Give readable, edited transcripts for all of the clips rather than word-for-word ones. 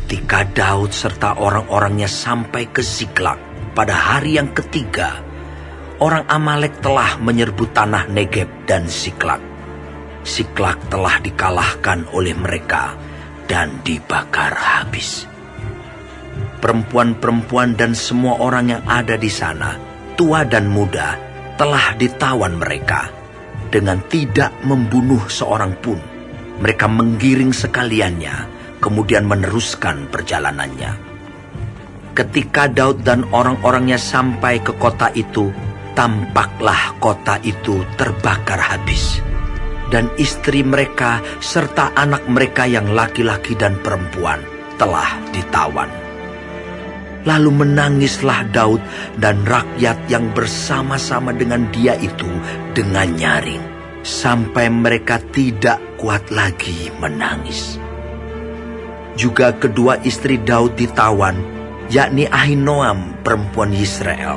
Ketika Daud serta orang-orangnya sampai ke Ziklag pada hari yang ketiga, orang Amalek telah menyerbu tanah Negeb dan Ziklag. Ziklag telah dikalahkan oleh mereka dan dibakar habis. Perempuan-perempuan dan semua orang yang ada di sana, tua dan muda, telah ditawan mereka. Dengan tidak membunuh seorang pun, mereka menggiring sekaliannya, kemudian meneruskan perjalanannya. Ketika Daud dan orang-orangnya sampai ke kota itu, tampaklah kota itu terbakar habis, dan istri mereka serta anak mereka yang laki-laki dan perempuan telah ditawan. Lalu menangislah Daud dan rakyat yang bersama-sama dengan dia itu dengan nyaring, sampai mereka tidak kuat lagi menangis. Juga kedua istri Daud ditawan, yakni Ahinoam perempuan Yisrael,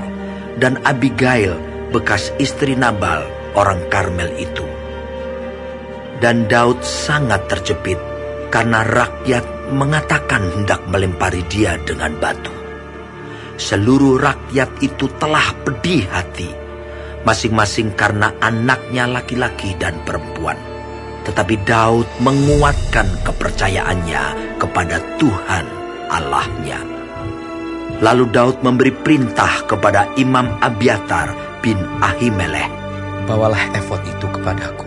dan Abigail bekas istri Nabal orang Karmel itu. Dan Daud sangat terjepit karena rakyat mengatakan hendak melempari dia dengan batu. Seluruh rakyat itu telah pedih hati, masing-masing karena anaknya laki-laki dan perempuan. Tetapi Daud menguatkan kepercayaannya kepada Tuhan Allahnya. Lalu Daud memberi perintah kepada Imam Abiatar bin Ahimelech, "Bawalah efod itu kepadaku."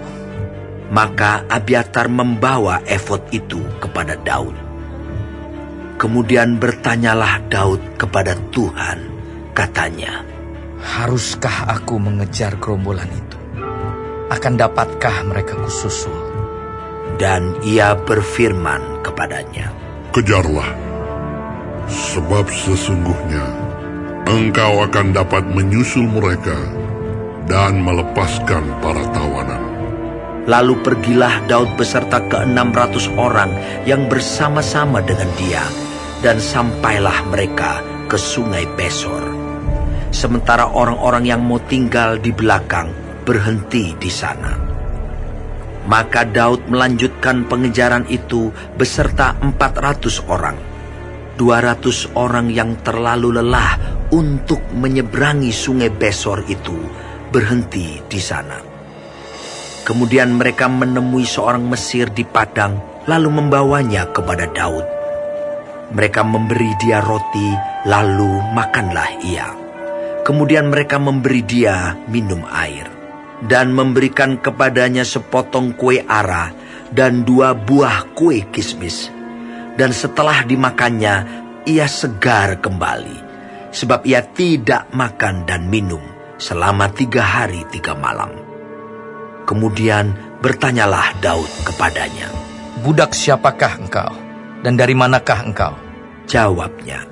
Maka Abiatar membawa efod itu kepada Daud. Kemudian bertanyalah Daud kepada Tuhan, katanya, "Haruskah aku mengejar gerombolan itu? Akan dapatkah mereka kususul?" Dan ia berfirman kepadanya, "Kejarlah, sebab sesungguhnya engkau akan dapat menyusul mereka dan melepaskan para tawanan." Lalu pergilah Daud beserta ke-600 orang yang bersama-sama dengan dia, dan sampailah mereka ke sungai Besor. Sementara orang-orang yang mau tinggal di belakang berhenti di sana. Maka Daud melanjutkan pengejaran itu beserta 400 orang. 200 orang yang terlalu lelah untuk menyeberangi sungai Besor itu berhenti di sana. Kemudian mereka menemui seorang Mesir di padang, lalu membawanya kepada Daud. Mereka memberi dia roti, lalu makanlah ia. Kemudian mereka memberi dia minum air, dan memberikan kepadanya sepotong kue ara dan 2 buah kue kismis. Dan setelah dimakannya, ia segar kembali, sebab ia tidak makan dan minum selama 3 hari 3 malam. Kemudian bertanyalah Daud kepadanya, "Budak siapakah engkau? Dan dari manakah engkau?" Jawabnya,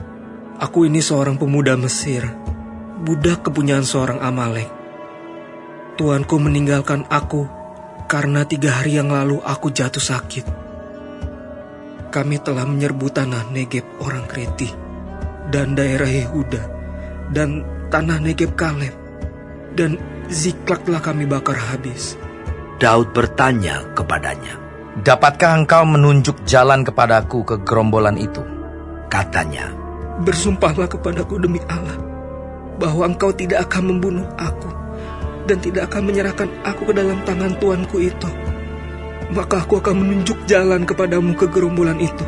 "Aku ini seorang pemuda Mesir, budak kepunyaan seorang Amalek. Tuanku meninggalkan aku karena 3 hari yang lalu aku jatuh sakit. Kami telah menyerbu tanah Negeb orang Kreti dan daerah Yehuda dan tanah Negeb Kaleb, dan Ziklag telah kami bakar habis." Daud bertanya kepadanya, "Dapatkah engkau menunjuk jalan kepadaku ke gerombolan itu?" Katanya, "Bersumpahlah kepadaku demi Allah, bahwa engkau tidak akan membunuh aku, dan tidak akan menyerahkan aku ke dalam tangan tuanku itu. Maka aku akan menunjuk jalan kepadamu ke gerombolan itu."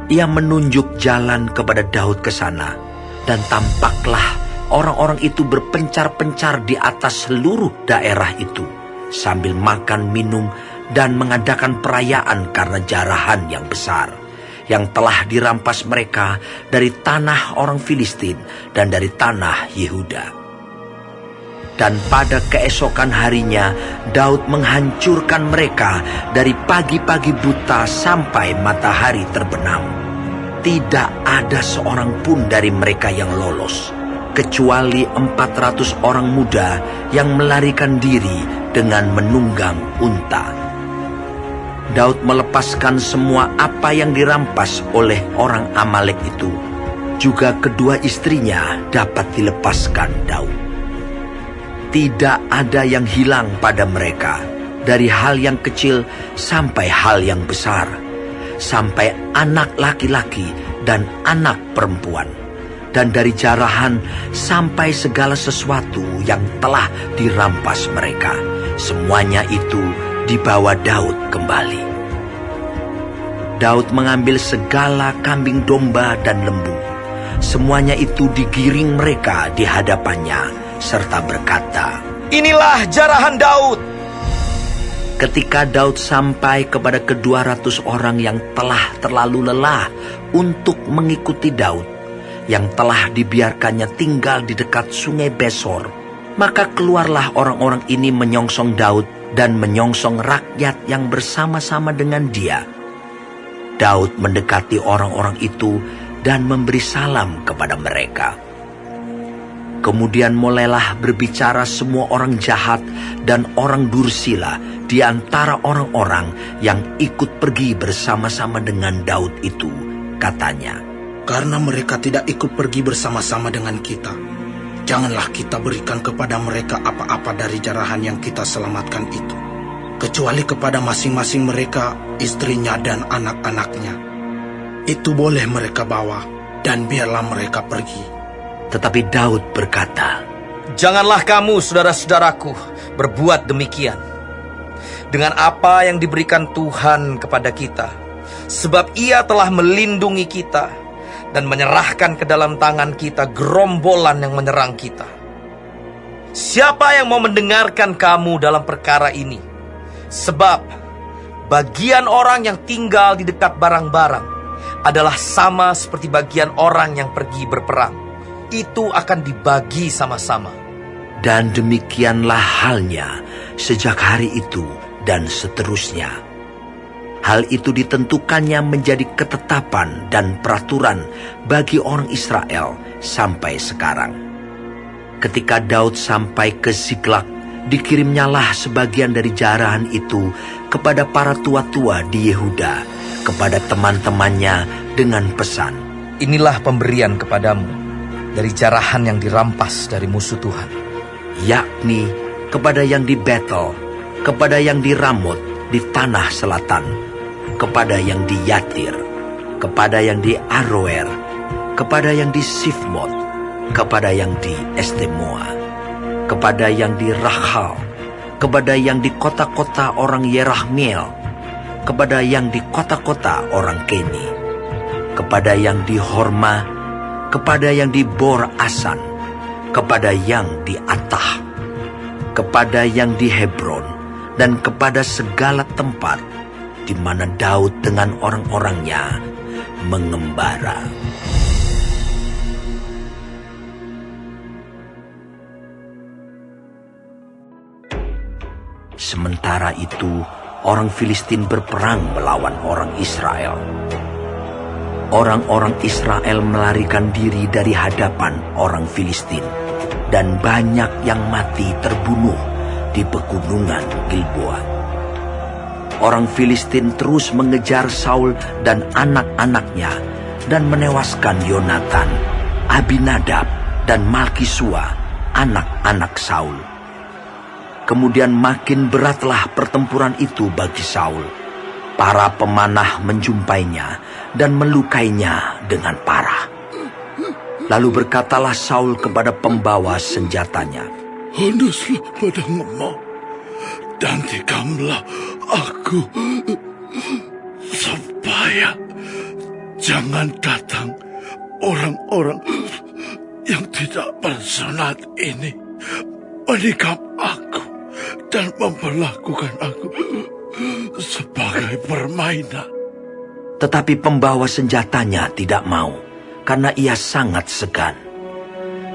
Ia menunjuk jalan kepada Daud ke sana, dan tampaklah orang-orang itu berpencar-pencar di atas seluruh daerah itu, sambil makan, minum, dan mengadakan perayaan karena jarahan yang besar, yang telah dirampas mereka dari tanah orang Filistin dan dari tanah Yehuda. Dan pada keesokan harinya, Daud menghancurkan mereka dari pagi-pagi buta sampai matahari terbenam. Tidak ada seorang pun dari mereka yang lolos, kecuali 400 orang muda yang melarikan diri dengan menunggang unta. Daud melepaskan semua apa yang dirampas oleh orang Amalek itu. Juga kedua istrinya dapat dilepaskan Daud. Tidak ada yang hilang pada mereka, dari hal yang kecil sampai hal yang besar, sampai anak laki-laki dan anak perempuan, dan dari jarahan sampai segala sesuatu yang telah dirampas mereka. Semuanya itu dibawa Daud kembali. Daud mengambil segala kambing domba dan lembu. Semuanya itu digiring mereka di hadapannya, serta berkata, Inilah jarahan Daud. ketika Daud sampai kepada ke-200 orang yang telah terlalu lelah untuk mengikuti Daud, yang telah dibiarkannya tinggal di dekat sungai Besor, maka keluarlah orang-orang ini menyongsong Daud dan menyongsong rakyat yang bersama-sama dengan dia. Daud mendekati orang-orang itu dan memberi salam kepada mereka. Kemudian mulailah berbicara semua orang jahat dan orang dursila di antara orang-orang yang ikut pergi bersama-sama dengan Daud itu. Katanya, Karena mereka tidak ikut pergi bersama-sama dengan kita, janganlah kita berikan kepada mereka apa-apa dari jarahan yang kita selamatkan itu, kecuali kepada masing-masing mereka, istrinya dan anak-anaknya. Itu boleh mereka bawa, dan biarlah mereka pergi. tetapi Daud berkata, Janganlah kamu, saudara-saudaraku, berbuat demikian. Dengan apa yang diberikan Tuhan kepada kita, sebab Ia telah melindungi kita dan menyerahkan ke dalam tangan kita gerombolan yang menyerang kita. Siapa yang mau mendengarkan kamu dalam perkara ini? Sebab bagian orang yang tinggal di dekat barang-barang adalah sama seperti bagian orang yang pergi berperang. Itu akan dibagi sama-sama. dan demikianlah halnya sejak hari itu dan seterusnya. Hal itu ditentukannya menjadi ketetapan dan peraturan bagi orang Israel sampai sekarang. Ketika Daud sampai ke Ziklag, dikirimnyalah sebagian dari jarahan itu kepada para tua-tua di Yehuda, kepada teman-temannya dengan pesan, Inilah pemberian kepadamu dari jarahan yang dirampas dari musuh Tuhan. yakni kepada yang di Betel, kepada yang di Ramot di tanah selatan, kepada yang di Yatir, kepada yang di Aroer, kepada yang di Sifmot, kepada yang di Estemoa, kepada yang di Rachal, kepada yang di kota-kota orang Yerahmeel, kepada yang di kota-kota orang Keni, kepada yang di Horma, kepada yang di Bor Asan, kepada yang di Atah, kepada yang di Hebron, dan kepada segala tempat di mana Daud dengan orang-orangnya mengembara. Sementara itu, orang Filistin berperang melawan orang Israel. Orang-orang Israel melarikan diri dari hadapan orang Filistin, dan banyak yang mati terbunuh di pegunungan Gilboa. Orang Filistin terus mengejar Saul dan anak-anaknya dan menewaskan Yonatan, Abinadab, dan Malkisua, anak-anak Saul. Kemudian makin beratlah pertempuran itu bagi Saul. Para pemanah menjumpainya dan melukainya dengan parah. Lalu berkatalah Saul kepada pembawa senjatanya, Handuslah pedangmu dan tikamlah aku, supaya jangan datang orang-orang yang tidak bersunat ini menikam aku dan memperlakukan aku sebagai permainan. Tetapi pembawa senjatanya tidak mau, karena ia sangat segan.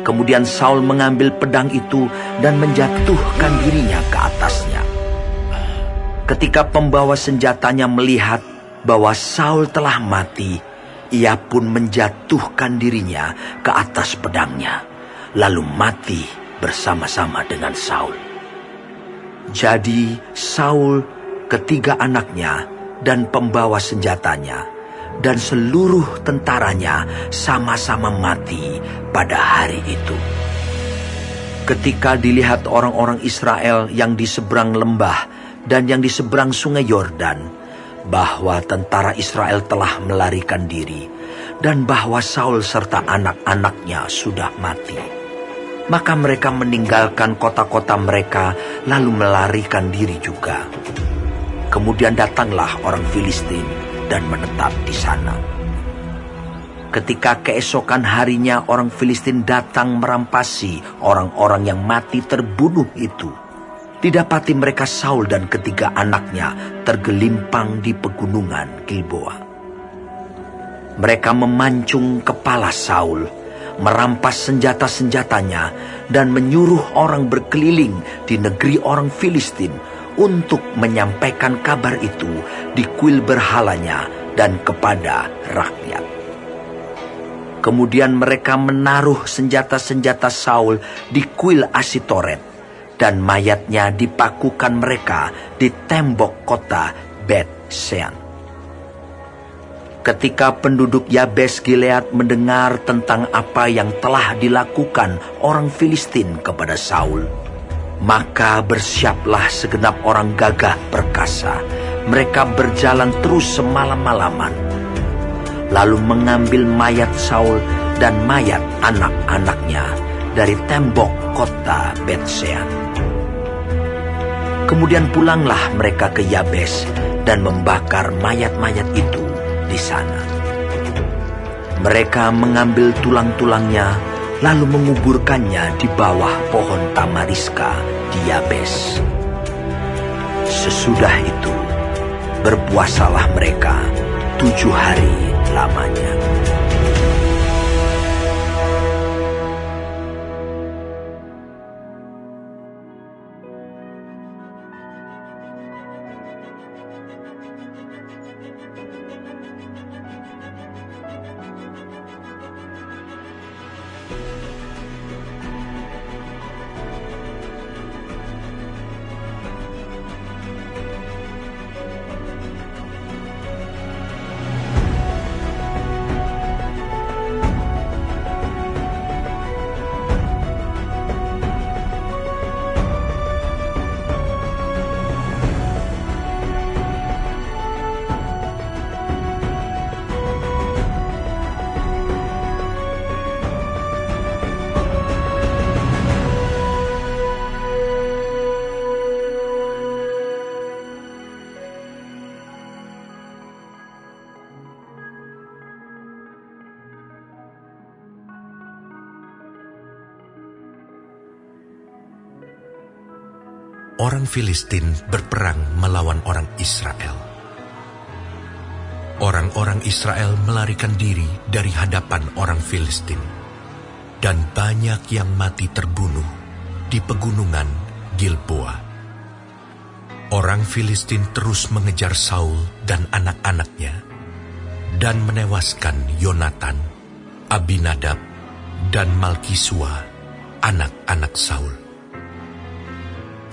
Kemudian Saul mengambil pedang itu dan menjatuhkan dirinya ke atasnya. Ketika pembawa senjatanya melihat bahwa Saul telah mati, ia pun menjatuhkan dirinya ke atas pedangnya, lalu mati bersama-sama dengan Saul. Jadi Saul, ketiga anaknya, dan pembawa senjatanya, dan seluruh tentaranya sama-sama mati pada hari itu. Ketika dilihat orang-orang Israel yang di seberang lembah dan yang di seberang sungai Yordan, bahwa tentara Israel telah melarikan diri dan bahwa Saul serta anak-anaknya sudah mati. Maka mereka meninggalkan kota-kota mereka lalu melarikan diri juga. Kemudian datanglah orang Filistin dan menetap di sana. Ketika keesokan harinya orang Filistin datang merampasi orang-orang yang mati terbunuh itu, didapati mereka Saul dan ketiga anaknya tergelimpang di pegunungan Gilboa. Mereka memancung kepala Saul, merampas senjata-senjatanya, dan menyuruh orang berkeliling di negeri orang Filistin untuk menyampaikan kabar itu di kuil berhalanya dan kepada rakyat. Kemudian mereka menaruh senjata-senjata Saul di kuil Asitoret, dan mayatnya dipakukan mereka di tembok kota Bet-Sean. Ketika penduduk Yabes Gilead mendengar tentang apa yang telah dilakukan orang Filistin kepada Saul, maka bersiaplah segenap orang gagah perkasa. Mereka berjalan terus semalam-malaman, lalu mengambil mayat Saul dan mayat anak-anaknya dari tembok kota Bet-Sean. Kemudian pulanglah mereka ke Yabes dan membakar mayat-mayat itu di sana. Mereka mengambil tulang-tulangnya lalu menguburkannya di bawah pohon tamariska di Yabes. Sesudah itu berpuasalah mereka 7 hari lamanya. Orang Filistin berperang melawan orang Israel. Orang-orang Israel melarikan diri dari hadapan orang Filistin, dan banyak yang mati terbunuh di pegunungan Gilboa. Orang Filistin terus mengejar Saul dan anak-anaknya, dan menewaskan Yonatan, Abinadab, dan Malkisua, anak-anak Saul.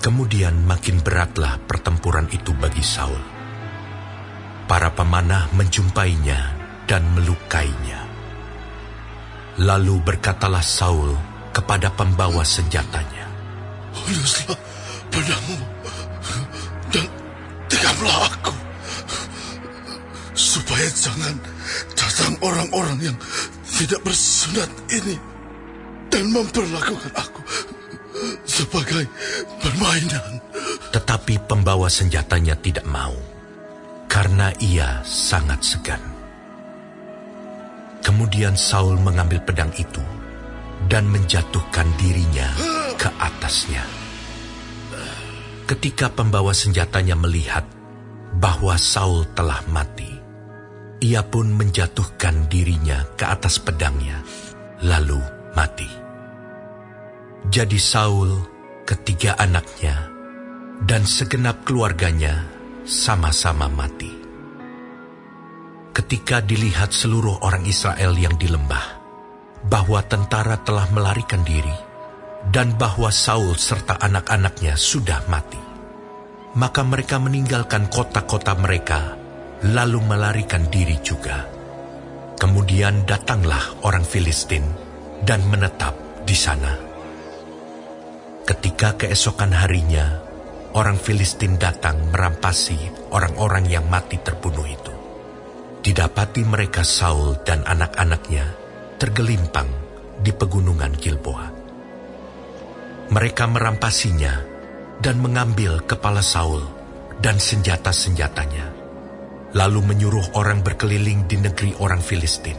Kemudian makin beratlah pertempuran itu bagi Saul. Para pemanah menjumpainya dan melukainya. Lalu berkatalah Saul kepada pembawa senjatanya, "Uluslah pedangmu dan tikamlah aku, supaya jangan datang orang-orang yang tidak bersunat ini dan memperlakukan aku sebagai permainan." Tetapi pembawa senjatanya tidak mau, karena ia sangat segan. Kemudian Saul mengambil pedang itu dan menjatuhkan dirinya ke atasnya. Ketika pembawa senjatanya melihat bahwa Saul telah mati, ia pun menjatuhkan dirinya ke atas pedangnya, lalu mati. Jadi Saul, ketiga anaknya, dan segenap keluarganya sama-sama mati. Ketika dilihat seluruh orang Israel yang di lembah, bahwa tentara telah melarikan diri, dan bahwa Saul serta anak-anaknya sudah mati, maka mereka meninggalkan kota-kota mereka, lalu melarikan diri juga. Kemudian datanglah orang Filistin dan menetap di sana. Ketika keesokan harinya, orang Filistin datang merampasi orang-orang yang mati terbunuh itu. Didapati mereka Saul dan anak-anaknya tergelimpang di pegunungan Gilboa. Mereka merampasinya dan mengambil kepala Saul dan senjata-senjatanya, lalu menyuruh orang berkeliling di negeri orang Filistin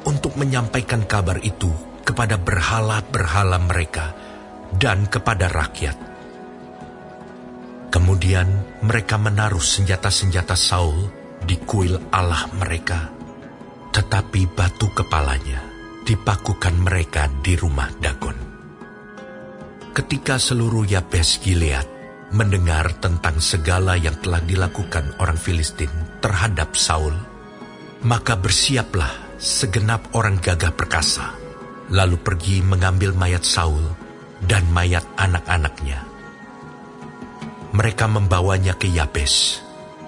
untuk menyampaikan kabar itu kepada berhala-berhala mereka dan kepada rakyat. Kemudian mereka menaruh senjata-senjata Saul di kuil Allah mereka, tetapi batu kepalanya dipakukan mereka di rumah Dagon. Ketika seluruh Yabes Gilead mendengar tentang segala yang telah dilakukan orang Filistin terhadap Saul, maka bersiaplah segenap orang gagah perkasa, lalu pergi mengambil mayat Saul dan mayat anak-anaknya. Mereka membawanya ke Yabes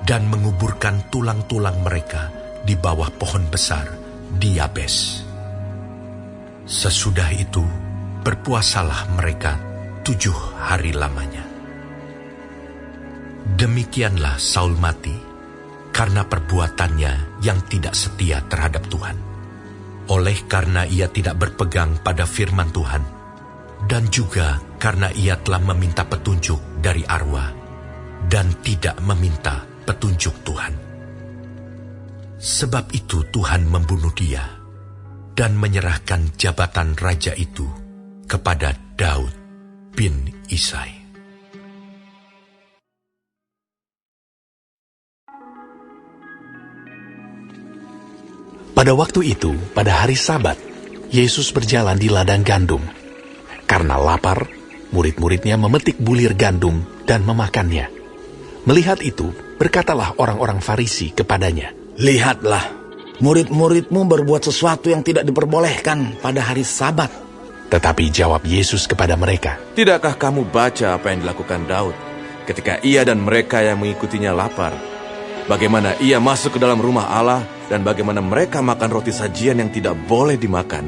dan menguburkan tulang-tulang mereka di bawah pohon besar di Yabes. Sesudah itu berpuasalah mereka 7 hari lamanya. Demikianlah Saul mati karena perbuatannya yang tidak setia terhadap Tuhan. Oleh karena ia tidak berpegang pada firman Tuhan, dan juga karena ia telah meminta petunjuk dari arwah, dan tidak meminta petunjuk Tuhan. Sebab itu Tuhan membunuh dia, dan menyerahkan jabatan raja itu kepada Daud bin Isai. Pada waktu itu, pada hari Sabat, Yesus berjalan di ladang gandum. Karena lapar, murid-muridnya memetik bulir gandum dan memakannya. Melihat itu, berkatalah orang-orang Farisi kepadanya, Lihatlah, murid-muridmu berbuat sesuatu yang tidak diperbolehkan pada hari Sabat. Tetapi jawab Yesus kepada mereka, Tidakkah kamu baca apa yang dilakukan Daud ketika ia dan mereka yang mengikutinya lapar? Bagaimana ia masuk ke dalam rumah Allah dan bagaimana mereka makan roti sajian yang tidak boleh dimakan,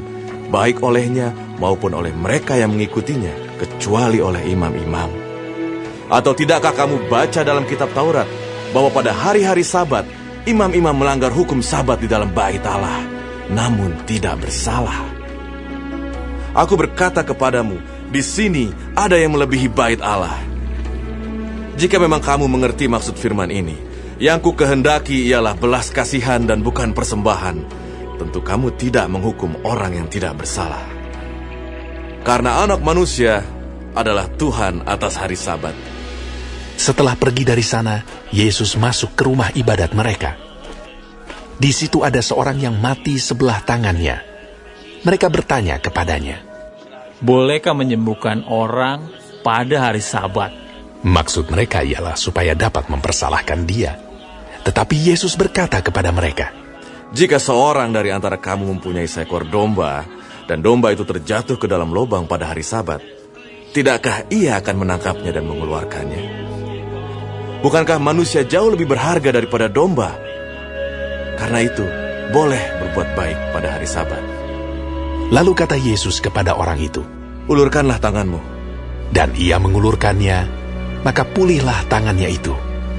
baik olehnya maupun oleh mereka yang mengikutinya, kecuali oleh imam-imam. Atau tidakkah kamu baca dalam kitab Taurat bahwa pada hari-hari Sabat, imam-imam melanggar hukum Sabat di dalam bait Allah, namun tidak bersalah? Aku berkata kepadamu, di sini ada yang melebihi bait Allah. Jika memang kamu mengerti maksud firman ini, yang ku kehendaki ialah belas kasihan dan bukan persembahan, tentu kamu tidak menghukum orang yang tidak bersalah. Karena Anak Manusia adalah Tuhan atas hari Sabat. Setelah pergi dari sana, Yesus masuk ke rumah ibadat mereka. Di situ ada seorang yang mati sebelah tangannya. Mereka bertanya kepadanya, Bolehkah menyembuhkan orang pada hari Sabat? maksud mereka ialah supaya dapat mempersalahkan dia. Tetapi Yesus berkata kepada mereka, Jika seorang dari antara kamu mempunyai seekor domba, dan domba itu terjatuh ke dalam lubang pada hari Sabat, tidakkah ia akan menangkapnya dan mengeluarkannya? Bukankah manusia jauh lebih berharga daripada domba? Karena itu, boleh berbuat baik pada hari Sabat. Lalu kata Yesus kepada orang itu, Ulurkanlah tanganmu. dan ia mengulurkannya, maka pulihlah tangannya itu,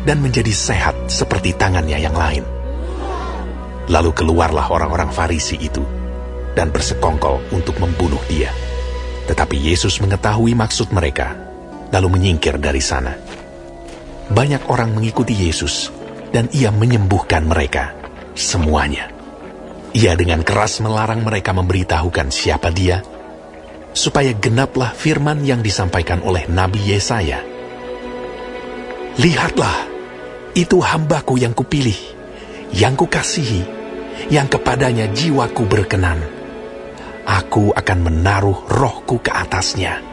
dan menjadi sehat seperti tangannya yang lain. Lalu keluarlah orang-orang Farisi itu, dan bersekongkol untuk membunuh dia. Tetapi Yesus mengetahui maksud mereka, lalu menyingkir dari sana. Banyak orang mengikuti Yesus, dan ia menyembuhkan mereka, semuanya. Ia dengan keras melarang mereka memberitahukan siapa dia, supaya genaplah firman yang disampaikan oleh Nabi Yesaya. Lihatlah, itu hambaku yang kupilih, yang kukasihi, yang kepadanya jiwaku berkenan. Aku akan menaruh rohku ke atasnya,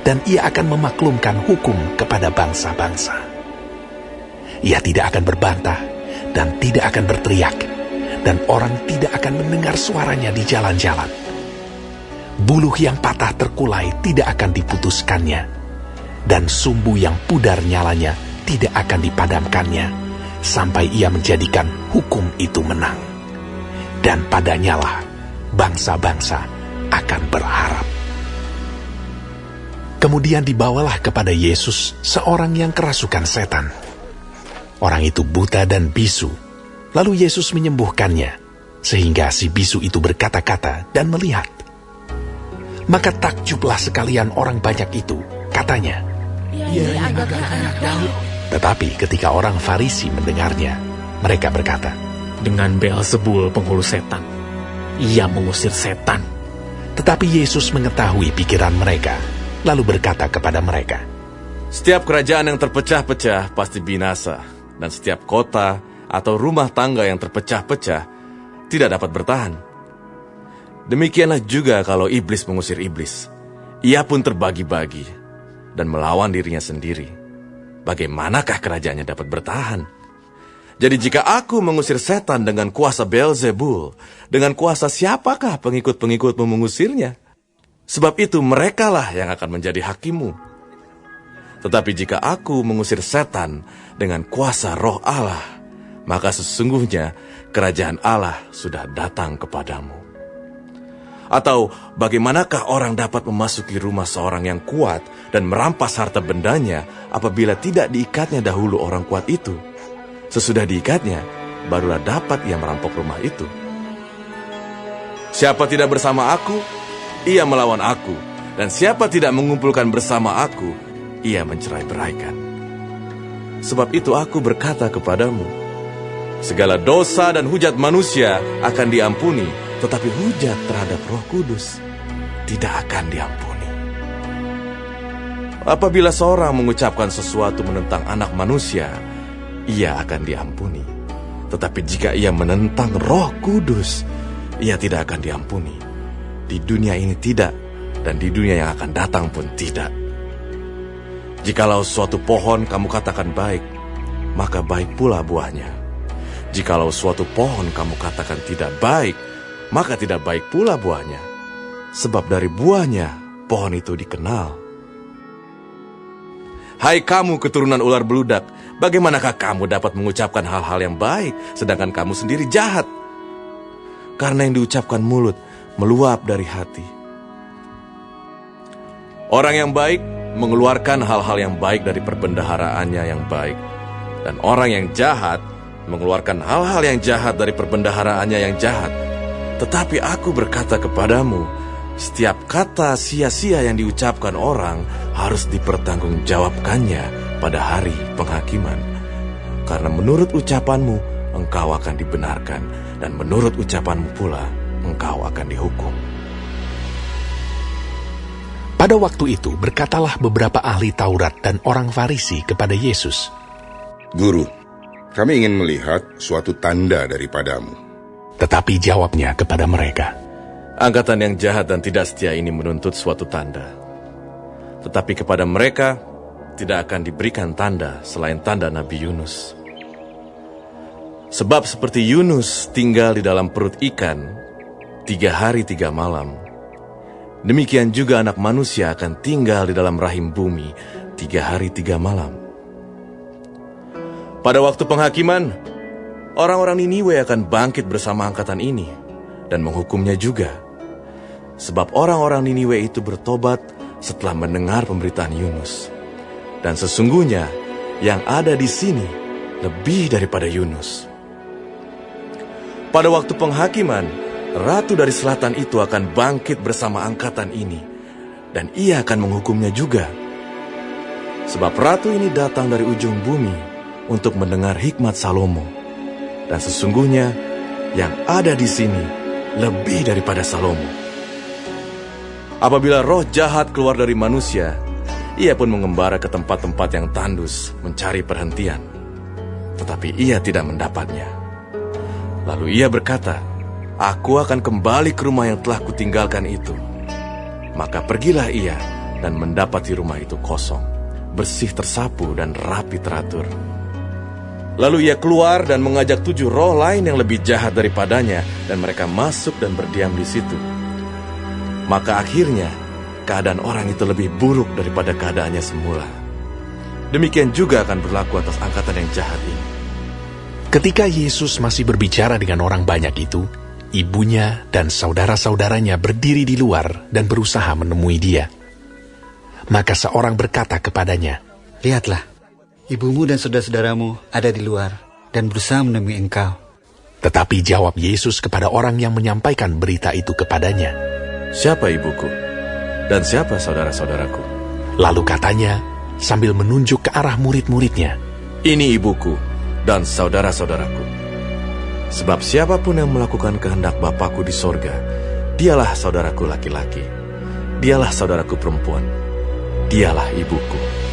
dan ia akan memaklumkan hukum kepada bangsa-bangsa. Ia tidak akan berbantah, dan tidak akan berteriak, dan orang tidak akan mendengar suaranya di jalan-jalan. Buluh yang patah terkulai tidak akan diputuskannya, dan sumbu yang pudar nyalanya tidak akan dipadamkannya, sampai ia menjadikan hukum itu menang. Dan padanyalah bangsa-bangsa akan berharap. Kemudian dibawalah kepada Yesus seorang yang kerasukan setan. Orang itu buta dan bisu. Lalu Yesus menyembuhkannya, sehingga si bisu itu berkata-kata dan melihat. Maka takjublah sekalian orang banyak itu, katanya. Ia agaknya anak Daud. Tetapi ketika orang Farisi mendengarnya, mereka berkata, Dengan Beelzebul penghulu setan, ia mengusir setan. Tetapi Yesus mengetahui pikiran mereka, lalu berkata kepada mereka, Setiap kerajaan yang terpecah-pecah pasti binasa, dan setiap kota atau rumah tangga yang terpecah-pecah tidak dapat bertahan. Demikianlah juga kalau iblis mengusir iblis. Ia pun terbagi-bagi dan melawan dirinya sendiri. Bagaimanakah kerajaannya dapat bertahan? Jadi jika aku mengusir setan dengan kuasa Beelzebul, dengan kuasa siapakah pengikut-pengikutmu mengusirnya? Sebab itu merekalah yang akan menjadi hakimu. Tetapi jika aku mengusir setan dengan kuasa Roh Allah, maka sesungguhnya kerajaan Allah sudah datang kepadamu. Atau bagaimanakah orang dapat memasuki rumah seorang yang kuat dan merampas harta bendanya apabila tidak diikatnya dahulu orang kuat itu? Sesudah diikatnya, barulah dapat ia merampok rumah itu. Siapa tidak bersama aku, ia melawan aku. Dan siapa tidak mengumpulkan bersama aku, ia mencerai-beraikan. Sebab itu aku berkata kepadamu, segala dosa dan hujat manusia akan diampuni, tetapi hujat terhadap Roh Kudus tidak akan diampuni. Apabila seorang mengucapkan sesuatu menentang anak manusia, ia akan diampuni. Tetapi jika ia menentang Roh Kudus, ia tidak akan diampuni. Di dunia ini tidak, dan di dunia yang akan datang pun tidak. Jikalau suatu pohon kamu katakan baik, maka baik pula buahnya. Jikalau suatu pohon kamu katakan tidak baik, maka tidak baik pula buahnya. Sebab dari buahnya pohon itu dikenal. Hai kamu keturunan ular beludak, bagaimanakah kamu dapat mengucapkan hal-hal yang baik, sedangkan kamu sendiri jahat? Karena yang diucapkan mulut meluap dari hati. Orang yang baik mengeluarkan hal-hal yang baik dari perbendaharaannya yang baik. Dan orang yang jahat mengeluarkan hal-hal yang jahat dari perbendaharaannya yang jahat. Tetapi aku berkata kepadamu, setiap kata sia-sia yang diucapkan orang harus dipertanggungjawabkannya pada hari penghakiman. Karena menurut ucapanmu, engkau akan dibenarkan, dan menurut ucapanmu pula, engkau akan dihukum. Pada waktu itu berkatalah beberapa ahli Taurat dan orang Farisi kepada Yesus, Guru, kami ingin melihat suatu tanda daripadamu. Tetapi jawabnya kepada mereka, Angkatan yang jahat dan tidak setia ini menuntut suatu tanda. Tetapi kepada mereka tidak akan diberikan tanda selain tanda Nabi Yunus. Sebab seperti Yunus tinggal di dalam perut ikan 3 hari 3 malam, demikian juga anak manusia akan tinggal di dalam rahim bumi 3 hari 3 malam. Pada waktu penghakiman, orang-orang Niniwe akan bangkit bersama angkatan ini dan menghukumnya juga. Sebab orang-orang Niniwe itu bertobat setelah mendengar pemberitaan Yunus. Dan sesungguhnya yang ada di sini lebih daripada Yunus. Pada waktu penghakiman, ratu dari selatan itu akan bangkit bersama angkatan ini, dan ia akan menghukumnya juga. Sebab ratu ini datang dari ujung bumi untuk mendengar hikmat Salomo. Dan sesungguhnya yang ada di sini lebih daripada Salomo. Apabila roh jahat keluar dari manusia, ia pun mengembara ke tempat-tempat yang tandus mencari perhentian. Tetapi ia tidak mendapatnya. Lalu ia berkata, Aku akan kembali ke rumah yang telah kutinggalkan itu. Maka pergilah ia dan mendapati rumah itu kosong, bersih tersapu dan rapi teratur. Lalu ia keluar dan mengajak 7 roh lain yang lebih jahat daripadanya, dan mereka masuk dan berdiam di situ. Maka akhirnya keadaan orang itu lebih buruk daripada keadaannya semula. Demikian juga akan berlaku atas angkatan yang jahat ini. Ketika Yesus masih berbicara dengan orang banyak itu, ibunya dan saudara-saudaranya berdiri di luar dan berusaha menemui dia. Maka seorang berkata kepadanya, "Lihatlah, ibumu dan saudara-saudaramu ada di luar dan berusaha menemui engkau." Tetapi jawab Yesus kepada orang yang menyampaikan berita itu kepadanya, "Siapa ibuku? Dan siapa saudara-saudaraku?" Lalu katanya, sambil menunjuk ke arah murid-muridnya, "Ini ibuku dan saudara-saudaraku. Sebab siapapun yang melakukan kehendak Bapakku di sorga, dialah saudaraku laki-laki, dialah saudaraku perempuan, dialah ibuku."